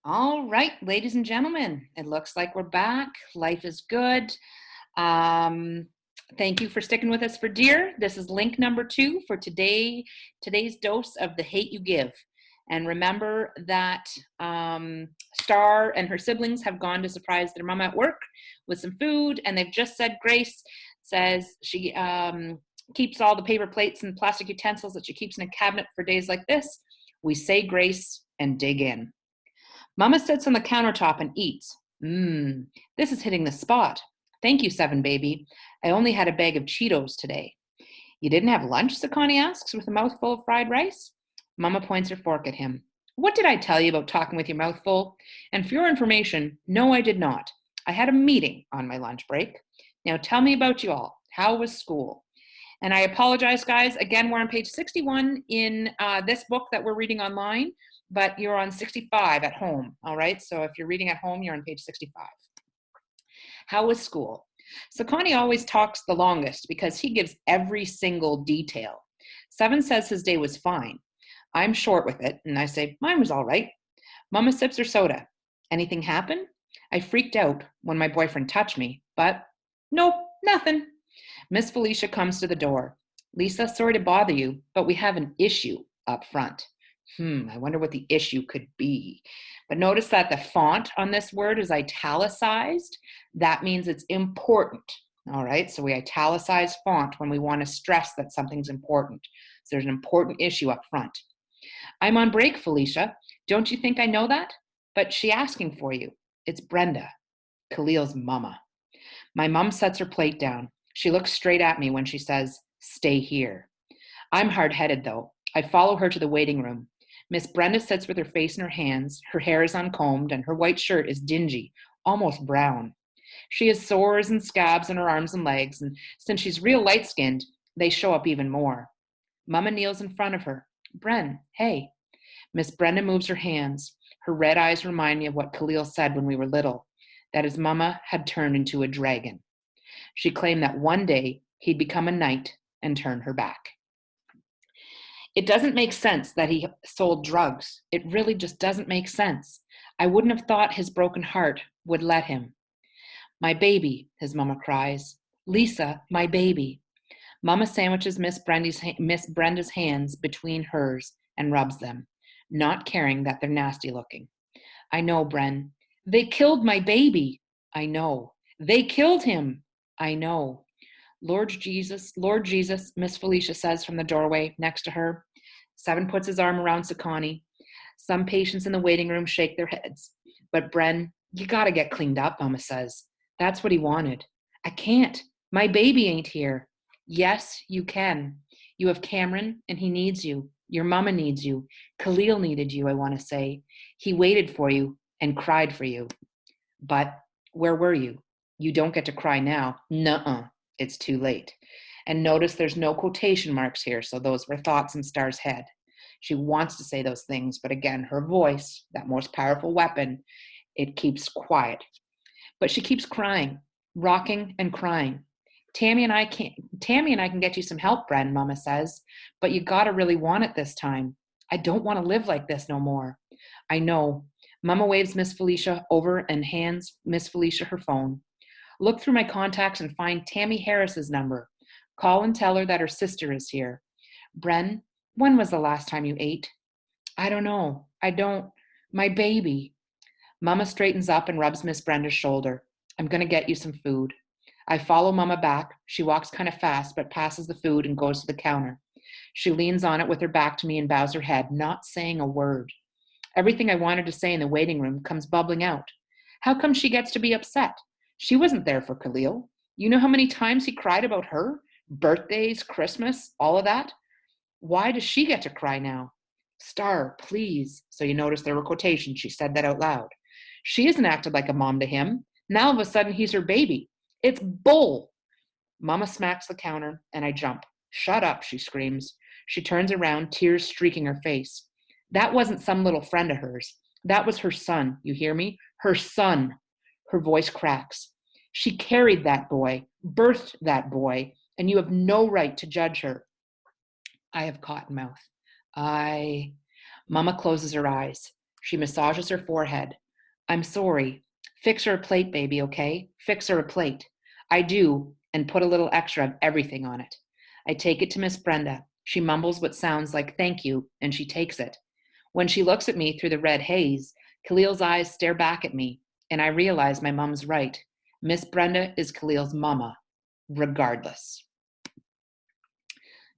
All right, ladies and gentlemen, it looks like we're back. Life is good. Um, Thank you for sticking with us for Dear. This is link number 2 for today's dose of the hate you give. And remember that Star and her siblings have gone to surprise their mom at work with some food, and they've just said Grace says she keeps all the paper plates and plastic utensils that she keeps in a cabinet for days like this. We say grace and dig in. Mama sits on the countertop and eats. This is hitting the spot. Thank you, Seven Baby. I only had a bag of Cheetos today. You didn't have lunch? Sakani asks with a mouthful of fried rice. Mama points her fork at him. What did I tell you about talking with your mouth full? And for your information, no, I did not. I had a meeting on my lunch break. Now tell me about you all. How was school? And I apologize, guys. Again, we're on page 61 in this book that we're reading online, but you're on 65 at home, all right? So if you're reading at home, you're on page 65. How was school? Sakani always talks the longest because he gives every single detail. Seven says his day was fine. I'm short with it, and I say, mine was all right. Mama sips her soda. Anything happen? I freaked out when my boyfriend touched me, but nope, nothing. Miss Felicia comes to the door. Lisa, sorry to bother you, but we have an issue up front. I wonder what the issue could be. But notice that the font on this word is italicized. That means it's important. All right, so we italicize font when we want to stress that something's important. So there's an important issue up front. I'm on break, Felicia. Don't you think I know that? But she's asking for you. It's Brenda, Khalil's mama. My mom sets her plate down. She looks straight at me when she says, stay here. I'm hard-headed, though. I follow her to the waiting room. Miss Brenda sits with her face in her hands. Her hair is uncombed, and her white shirt is dingy, almost brown. She has sores and scabs on her arms and legs, and since she's real light-skinned, they show up even more. Mama kneels in front of her. Bren, hey. Miss Brenda moves her hands. Her red eyes remind me of what Khalil said when we were little, that his mama had turned into a dragon. She claimed that one day he'd become a knight and turn her back. It doesn't make sense that he sold drugs. It really just doesn't make sense. I wouldn't have thought his broken heart would let him. My baby, his mama cries. Lisa, my baby. Mama sandwiches Miss Brenda's hands between hers and rubs them, not caring that they're nasty looking. I know, Bren. They killed my baby. I know. They killed him. I know. Lord Jesus, Miss Felicia says from the doorway next to her. Seven puts his arm around Sakani. Some patients in the waiting room shake their heads. But Bren, you gotta get cleaned up, Mama says. That's what he wanted. I can't. My baby ain't here. Yes, you can. You have Cameron, and he needs you. Your mama needs you. Khalil needed you, I want to say. He waited for you and cried for you. But where were you? You don't get to cry now. Nuh-uh. It's too late. And notice there's no quotation marks here, so those were thoughts in Star's head. She wants to say those things, but again, her voice, that most powerful weapon, it keeps quiet. But she keeps crying, rocking and crying. Tammy and I can get you some help, Bren, Mama says, but you gotta really want it this time. I don't want to live like this no more. I know. Mama waves Miss Felicia over and hands Miss Felicia her phone. Look through my contacts and find Tammy Harris's number. Call and tell her that her sister is here. Bren, when was the last time you ate? I don't know. My baby. Mama straightens up and rubs Miss Brenda's shoulder. I'm going to get you some food. I follow Mama back. She walks kind of fast, but passes the food and goes to the counter. She leans on it with her back to me and bows her head, not saying a word. Everything I wanted to say in the waiting room comes bubbling out. How come she gets to be upset? She wasn't there for Khalil. You know how many times he cried about her? Birthdays, Christmas, all of that? Why does she get to cry now? Star, please. So you notice there were quotations. She said that out loud. She hasn't acted like a mom to him. Now all of a sudden he's her baby. It's bull. Mama smacks the counter and I jump. Shut up, she screams. She turns around, tears streaking her face. That wasn't some little friend of hers. That was her son, you hear me? Her son. Her voice cracks. She carried that boy, birthed that boy, and you have no right to judge her. I have cotton mouth. Mama closes her eyes. She massages her forehead. I'm sorry. Fix her a plate, baby, okay? Fix her a plate. I do, and put a little extra of everything on it. I take it to Miss Brenda. She mumbles what sounds like thank you, and she takes it. When she looks at me through the red haze, Khalil's eyes stare back at me, and I realize my mom's right. Miss Brenda is Khalil's mama, regardless.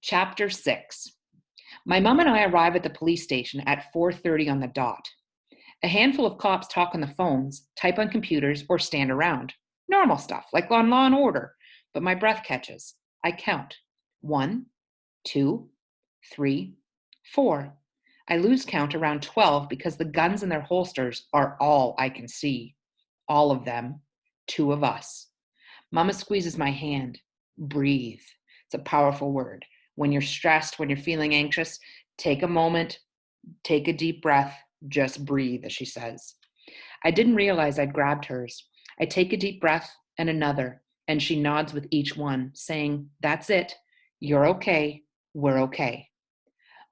Chapter 6. My mom and I arrive at the police station at 4:30 on the dot. A handful of cops talk on the phones, type on computers, or stand around. Normal stuff, like on Law and Order. But my breath catches. I count. 1, 2, 3, 4. I lose count around 12 because the guns in their holsters are all I can see. All of them. 2 of us. Mama squeezes my hand. Breathe. It's a powerful word. When you're stressed, when you're feeling anxious, take a moment, take a deep breath, just breathe, as she says. I didn't realize I'd grabbed hers. I take a deep breath and another, and she nods with each one, saying, That's it. You're okay. We're okay.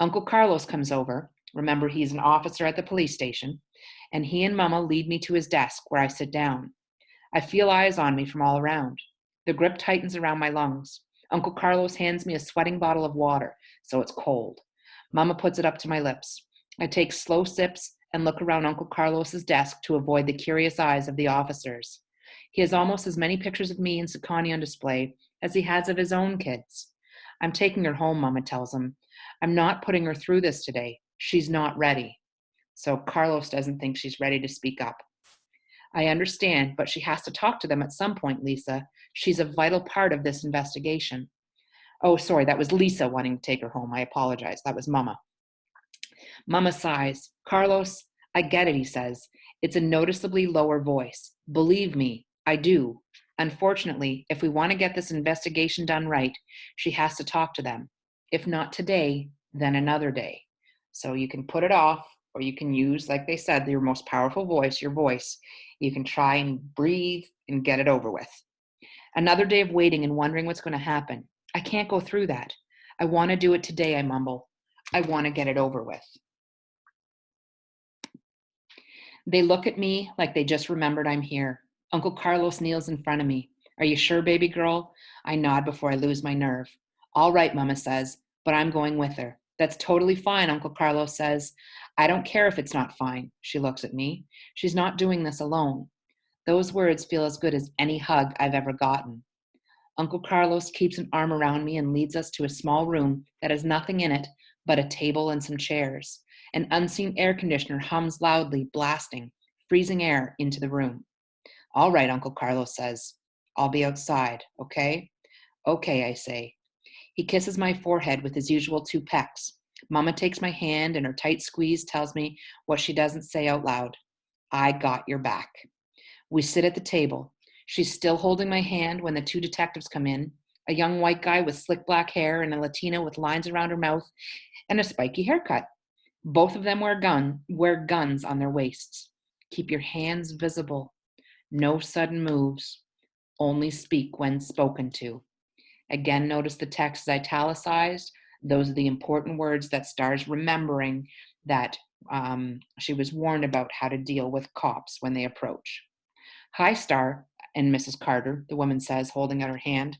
Uncle Carlos comes over. Remember, he's an officer at the police station. And he and Mama lead me to his desk where I sit down. I feel eyes on me from all around. The grip tightens around my lungs. Uncle Carlos hands me a sweating bottle of water, so it's cold. Mama puts it up to my lips. I take slow sips and look around Uncle Carlos's desk to avoid the curious eyes of the officers. He has almost as many pictures of me and Sakani on display as he has of his own kids. I'm taking her home, Mama tells him. I'm not putting her through this today. She's not ready. So Carlos doesn't think she's ready to speak up. I understand, but she has to talk to them at some point, Lisa. She's a vital part of this investigation. Oh, sorry, that was Lisa wanting to take her home. I apologize. That was Mama. Mama sighs. Carlos, I get it, he says. It's a noticeably lower voice. Believe me, I do. Unfortunately, if we want to get this investigation done right, she has to talk to them. If not today, then another day. So you can put it off, or you can use, like they said, your most powerful voice, your voice. You can try and breathe and get it over with. Another day of waiting and wondering what's going to happen. I can't go through that. I want to do it today, I mumble. I want to get it over with. They look at me like they just remembered I'm here. Uncle Carlos kneels in front of me. Are you sure, baby girl? I nod before I lose my nerve. All right, Mama says, but I'm going with her. That's totally fine, Uncle Carlos says. I don't care if it's not fine. She looks at me. She's not doing this alone. Those words feel as good as any hug I've ever gotten. Uncle Carlos keeps an arm around me and leads us to a small room that has nothing in it but a table and some chairs. An unseen air conditioner hums loudly, blasting, freezing air into the room. All right, Uncle Carlos says. I'll be outside, okay? Okay, I say. He kisses my forehead with his usual 2 pecks. Mama takes my hand and her tight squeeze tells me what she doesn't say out loud. I got your back. We sit at the table. She's still holding my hand when the 2 detectives come in, a young white guy with slick black hair and a Latina with lines around her mouth and a spiky haircut. Both of them wear guns on their waists. Keep your hands visible. No sudden moves. Only speak when spoken to. Again, notice the text is italicized. Those are the important words that Star's remembering that she was warned about how to deal with cops when they approach. Hi, Star and Mrs. Carter, the woman says, holding out her hand.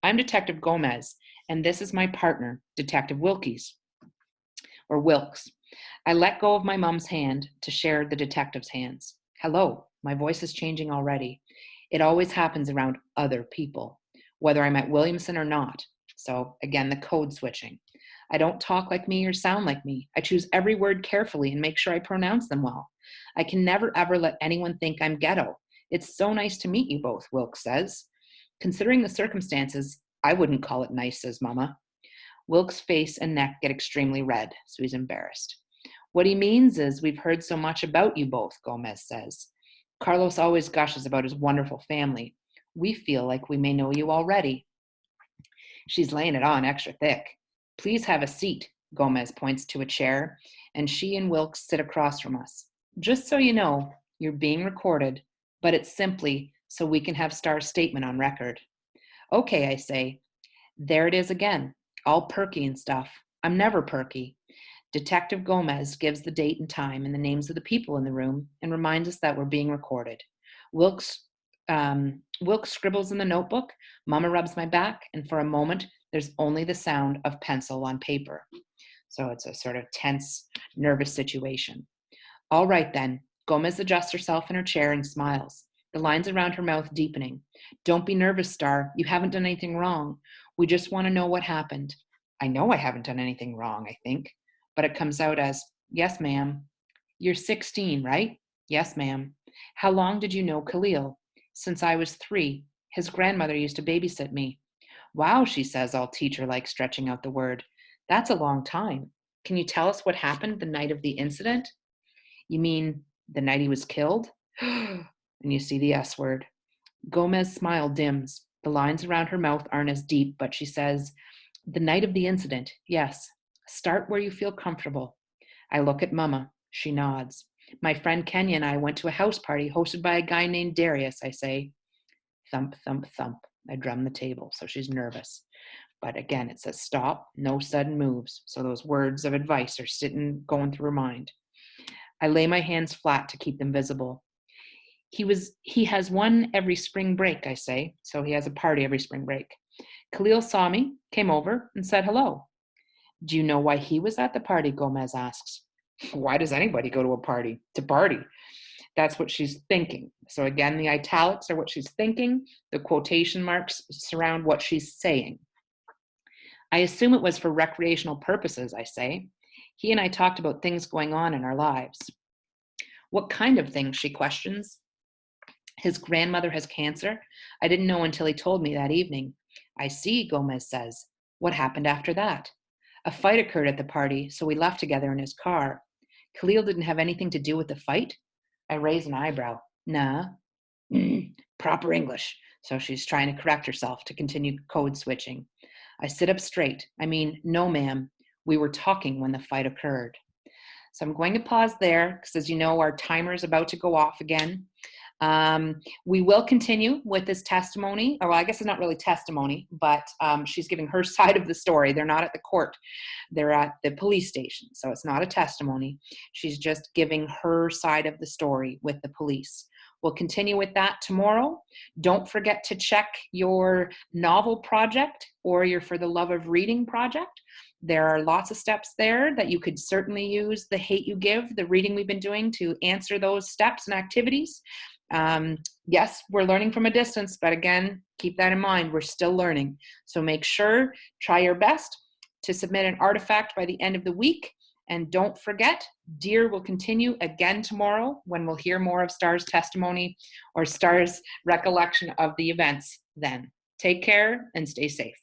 I'm Detective Gomez, and this is my partner, Detective Wilkes. I let go of my mom's hand to share the detective's hands. Hello, my voice is changing already. It always happens around other people, whether I'm at Williamson or not. So again, the code switching. I don't talk like me or sound like me. I choose every word carefully and make sure I pronounce them well. I can never ever let anyone think I'm ghetto. It's so nice to meet you both, Wilkes says. Considering the circumstances, I wouldn't call it nice, says Mama. Wilkes' face and neck get extremely red, so he's embarrassed. What he means is we've heard so much about you both, Gomez says. Carlos always gushes about his wonderful family. We feel like we may know you already. She's laying it on extra thick. Please have a seat, Gomez points to a chair, and she and Wilkes sit across from us. Just so you know, you're being recorded, but it's simply so we can have Star's statement on record. Okay, I say. There it is again, all perky and stuff. I'm never perky. Detective Gomez gives the date and time and the names of the people in the room and reminds us that we're being recorded. Wilkes scribbles in the notebook. Mama rubs my back, and for a moment, there's only the sound of pencil on paper. So it's a sort of tense, nervous situation. All right, then. Gomez adjusts herself in her chair and smiles, the lines around her mouth deepening. Don't be nervous, Star. You haven't done anything wrong. We just want to know what happened. I know I haven't done anything wrong, I think. But it comes out as, yes, ma'am. You're 16, right? Yes, ma'am. How long did you know Khalil? Since I was 3. His grandmother used to babysit me. Wow, she says, all teacher-like, stretching out the word. That's a long time. Can you tell us what happened the night of the incident? You mean the night he was killed? And you see the S word. Gomez's smile dims. The lines around her mouth aren't as deep, but she says, the night of the incident, yes. Start where you feel comfortable. I look at Mama. She nods. My friend Kenya and I went to a house party hosted by a guy named Darius, I say. Thump, thump, thump. I drum the table, so she's nervous. But again, it says stop, no sudden moves. So those words of advice are going through her mind. I lay my hands flat to keep them visible. He has one every spring break, I say. So he has a party every spring break. Khalil saw me, came over, and said hello. Do you know why he was at the party? Gomez asks. Why does anybody go to a party? To party. That's what she's thinking. So again, the italics are what she's thinking. The quotation marks surround what she's saying. I assume it was for recreational purposes, I say. He and I talked about things going on in our lives. What kind of things, she questions. His grandmother has cancer. I didn't know until he told me that evening. I see, Gomez says. What happened after that? A fight occurred at the party, so we left together in his car. Khalil didn't have anything to do with the fight? I raise an eyebrow. Nah. Proper English. So she's trying to correct herself to continue code switching. I sit up straight. I mean, no, ma'am. We were talking when the fight occurred. So I'm going to pause there because, as you know, our timer is about to go off again. We will continue with this testimony, or well, I guess it's not really testimony, but she's giving her side of the story. They're not at the court. They're at the police station. So it's not a testimony. She's just giving her side of the story with the police. We'll continue with that tomorrow. Don't forget to check your novel project or your For the Love of Reading project. There are lots of steps there that you could certainly use the Hate U Give, the reading we've been doing, to answer those steps and activities. Yes, we're learning from a distance, but again, keep that in mind. We're still learning. So make sure, try your best to submit an artifact by the end of the week. And don't forget, Dear will continue again tomorrow when we'll hear more of Star's testimony or Star's recollection of the events then. Take care and stay safe.